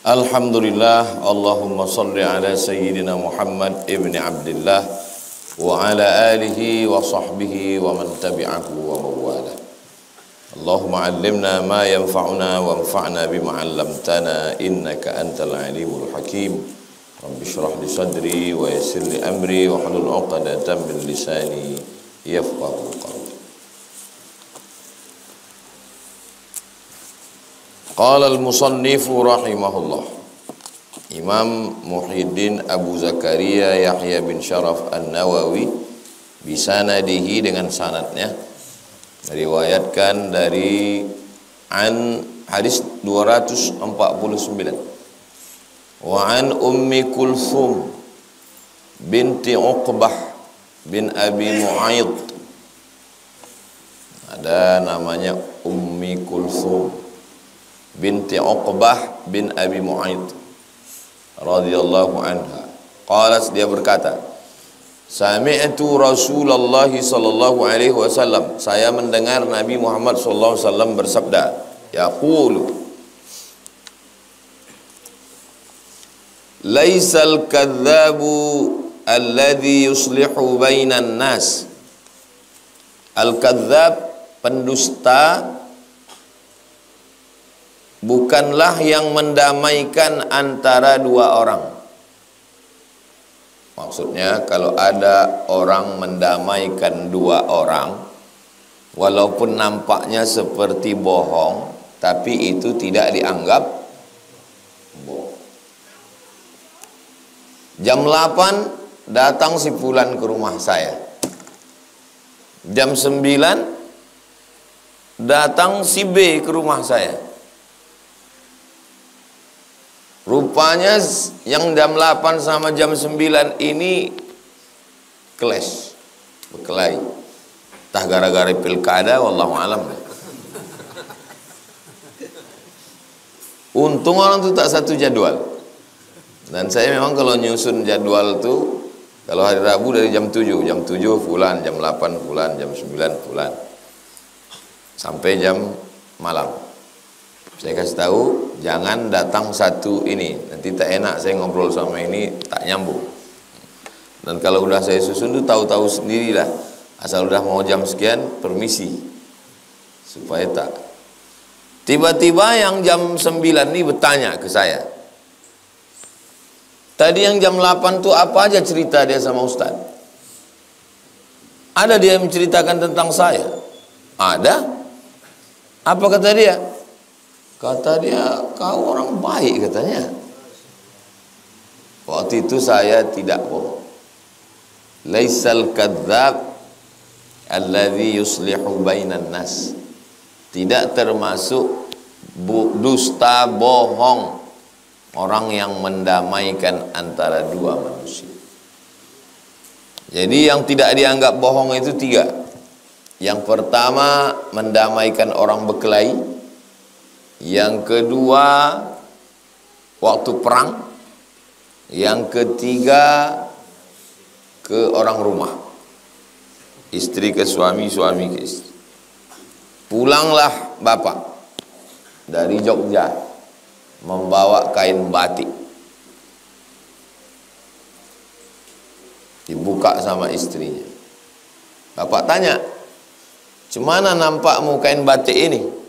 Alhamdulillah, Allahumma salli ala Sayyidina Muhammad ibn Abdullah wa ala alihi wa sahbihi wa man tabi'ahu wa mawala. Allahumma allimna ma yanfa'una wa anfa'na bima 'allamtana innaka antal alimul hakim. Rabbi shrah li sadri wa yassir li amri wa hlul 'uqdatam min lisani yafqahu qawli. Qala al-musannifu rahimahullah, Imam Muhyiddin Abu Zakaria Yahya bin Sharaf An-Nawawi bisanadihi, dengan sanadnya, meriwayatkan dari hadis 249, wa an Ummi Kulthum binti Uqbah bin Abi Mu'aid. Ada namanya Ummi Kulthum binti Uqbah bin Abi Mu'aid radhiyallahu anha. Qalat, dia berkata, sami'tu Rasulullah sallallahu alaihi wasallam, saya mendengar Nabi Muhammad sallallahu alaihi wasallam bersabda, yaqulu, laisal kadzabu alladhi yuslihu bainan nas. Al-kadzab, pendusta, bukanlah yang mendamaikan antara dua orang. Maksudnya, kalau ada orang mendamaikan dua orang, walaupun nampaknya seperti bohong, tapi itu tidak dianggap bohong. Jam 8 datang si fulan ke rumah saya. Jam 9 datang si B ke rumah saya. Rupanya yang jam 8 sama jam 9 ini clash, berkelahi. Entah gara-gara pilkada, wallahu alam. Untung orang itu tak satu jadwal. Dan saya memang kalau nyusun jadwal tuh, kalau hari Rabu dari jam 7 fulan, jam 8 fulan, jam 9 fulan, sampai jam malam. Saya kasih tahu, jangan datang satu ini, nanti tak enak saya ngobrol sama ini, tak nyambung. Dan kalau udah saya susun tuh tahu-tahu sendirilah, asal udah mau jam sekian, permisi, supaya tak. Tiba-tiba yang jam 9 ini bertanya ke saya, tadi yang jam 8 tuh apa aja cerita dia sama Ustaz? Ada dia menceritakan tentang saya? Ada. Apa kata dia? Kata dia, kau orang baik katanya. Waktu itu saya tidak bohong. Laisal kadzab alladhi yuslihu bainan nas. Tidak termasuk dusta, bohong, orang yang mendamaikan antara dua manusia. Jadi yang tidak dianggap bohong itu 3. Yang pertama, mendamaikan orang berkelahi. Yang kedua, waktu perang. Yang ketiga, ke orang rumah, istri ke suami, suami ke istri. Pulanglah bapak dari Jogja membawa kain batik, dibuka sama istrinya. Bapak tanya, "Cemana nampakmu kain batik ini?"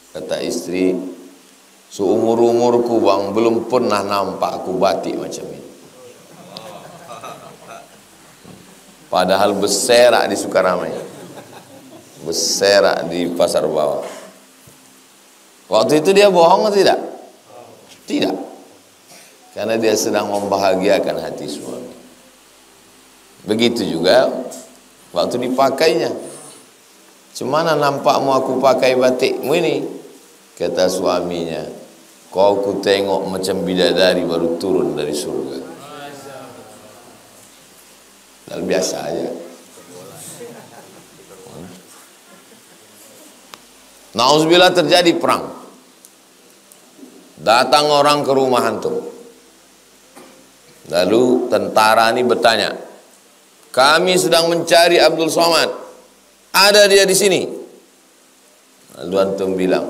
Kata istri, seumur-umurku bang, belum pernah nampak aku batik macam ini. Padahal berserak di Sukaramai, berserak di Pasar Bawah. Waktu itu dia bohong atau tidak? Tidak. Karena dia sedang membahagiakan hati suami. Begitu juga waktu dipakainya. Cemana nampakmu aku pakai batikmu ini? Kata suaminya, kau ku tengok macam bidadari baru turun dari surga. Dan biasa aja. Nauzubillah, terjadi perang. Datang orang ke rumah antum. Lalu tentara ini bertanya, kami sedang mencari Abdul Somad. Ada dia di sini. Lalu antum bilang,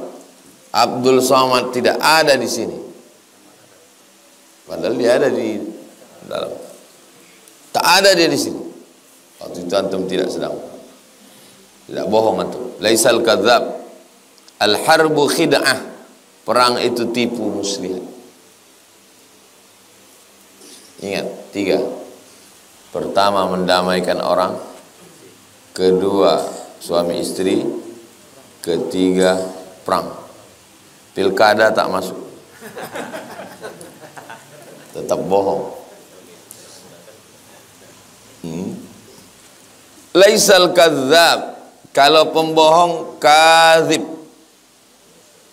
Abdul Somad tidak ada di sini. Padahal dia ada di dalam. Tak ada dia di sini. Waktu itu antum tidak sedang. Tidak bohong antum. Laisal kadzab. Al-harbu khid'ah. Perang itu tipu muslihat. Ingat, 3. Pertama, mendamaikan orang. Kedua, suami istri. Ketiga, perang. Pilkada tak masuk. Tetap bohong. Laisal kadzab. Kalau pembohong, kadzib.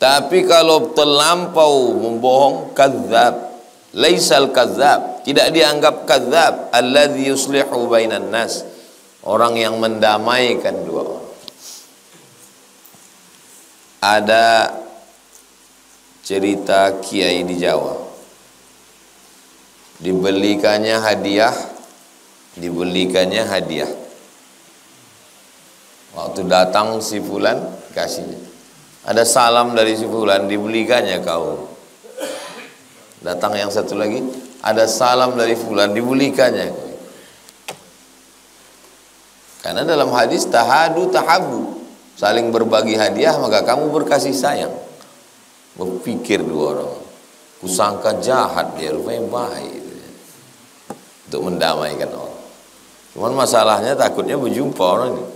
Tapi kalau terlampau membohong, kadzab. Laisal kadzab. Tidak dianggap kadzab. Alladzi yuslihu bainan nas. Orang yang mendamaikan dua orang. Ada cerita kiai di Jawa. Dibelikannya hadiah. Waktu datang si fulan, kasihnya. Ada salam dari si fulan, dibelikannya kau. Datang yang satu lagi, ada salam dari fulan, dibelikannya. Karena dalam hadis tahadu tahabu, saling berbagi hadiah maka kamu berkasih sayang. Berpikir dua orang, kusangka jahat dia, rupanya baik. Untuk mendamaikan orang. Cuman masalahnya takutnya berjumpa orang ini.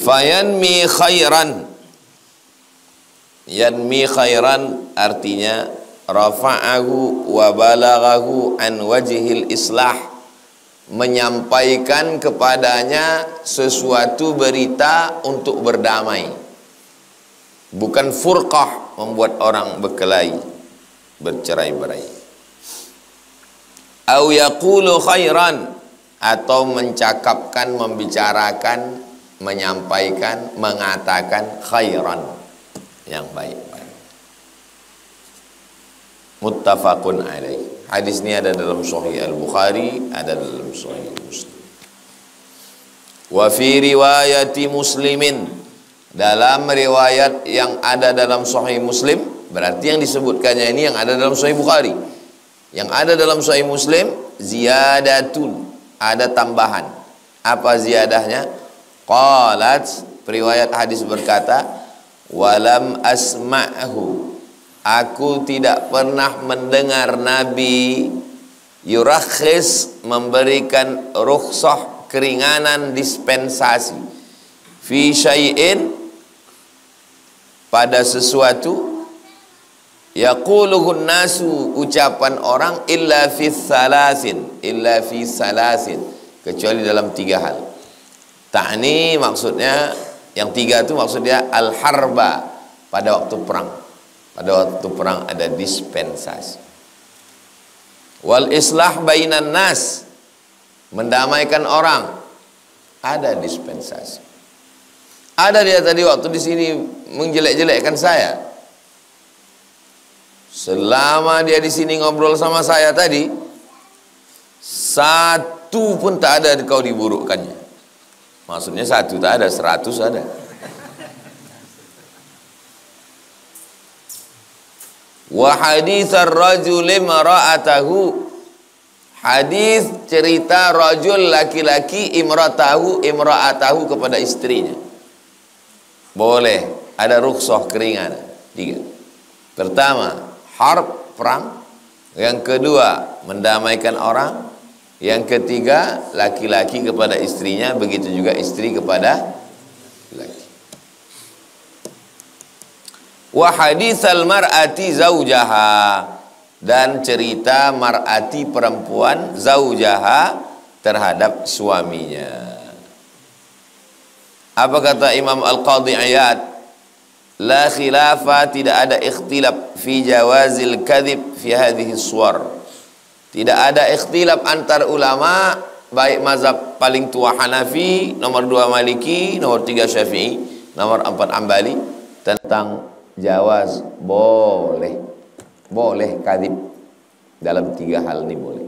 Fayanmi khairan. Yanmi khairan artinya rafa'ahu wa balaghahu an wajhil islah, menyampaikan kepadanya sesuatu berita untuk berdamai, bukan furqah, membuat orang berkelahi, bercerai-berai. Au yaqulu khairan, atau mencakapkan, membicarakan, menyampaikan, mengatakan khairan, yang baik-baik. Muttafaqun alaih. Hadis ini ada dalam Sahih Al-Bukhari, ada dalam Sahih Muslim. Wa fi riwayati Muslimin, dalam riwayat yang ada dalam Sahih Muslim, berarti yang disebutkannya ini yang ada dalam Sahih Bukhari. Yang ada dalam Sahih Muslim, ziyadatun, ada tambahan. Apa ziyadahnya? Qalat, periwayat hadis berkata, walam asma'hu, aku tidak pernah mendengar Nabi yurakhis, memberikan rukhsah, keringanan, dispensasi, fi syai'in, pada sesuatu, yaquluhun nasu, ucapan orang, illa fi salasin, kecuali dalam 3 hal. Ta'ni maksudnya, yang 3 itu maksudnya al-harba, pada waktu perang. Pada waktu perang ada dispensasi. Wal islah bainan nas, mendamaikan orang, ada dispensasi. Ada dia tadi waktu di sini menjelek-jelekkan saya. Selama dia di sini ngobrol sama saya tadi, satu pun tak ada kau diburukkannya. Maksudnya 1 tak ada, 100 ada. Wa haditsar rajuli mar'atahu, hadis cerita rajul laki-laki imra'atahu kepada istrinya. Boleh, ada rukhsah, keringanan. 3. Pertama, harb, perang. Yang kedua, mendamaikan orang. Yang ketiga, laki-laki kepada istrinya, begitu juga istri kepada laki. Wa haditsal mar'ati zaujaha, dan cerita mar'ati, perempuan, zaujaha, terhadap suaminya. Apa kata Imam Al-Qadhi Iyad? La khilafa, tidak ada ikhtilaf fi jawazil kadhib fi hadhihi suwar. Tidak ada ikhtilaf antar ulama, baik mazhab paling tua Hanafi, nomor 2 Maliki, nomor 3 Syafi'i, nomor 4 Ambali, tentang jawaz, boleh kadhib dalam 3 hal ini boleh.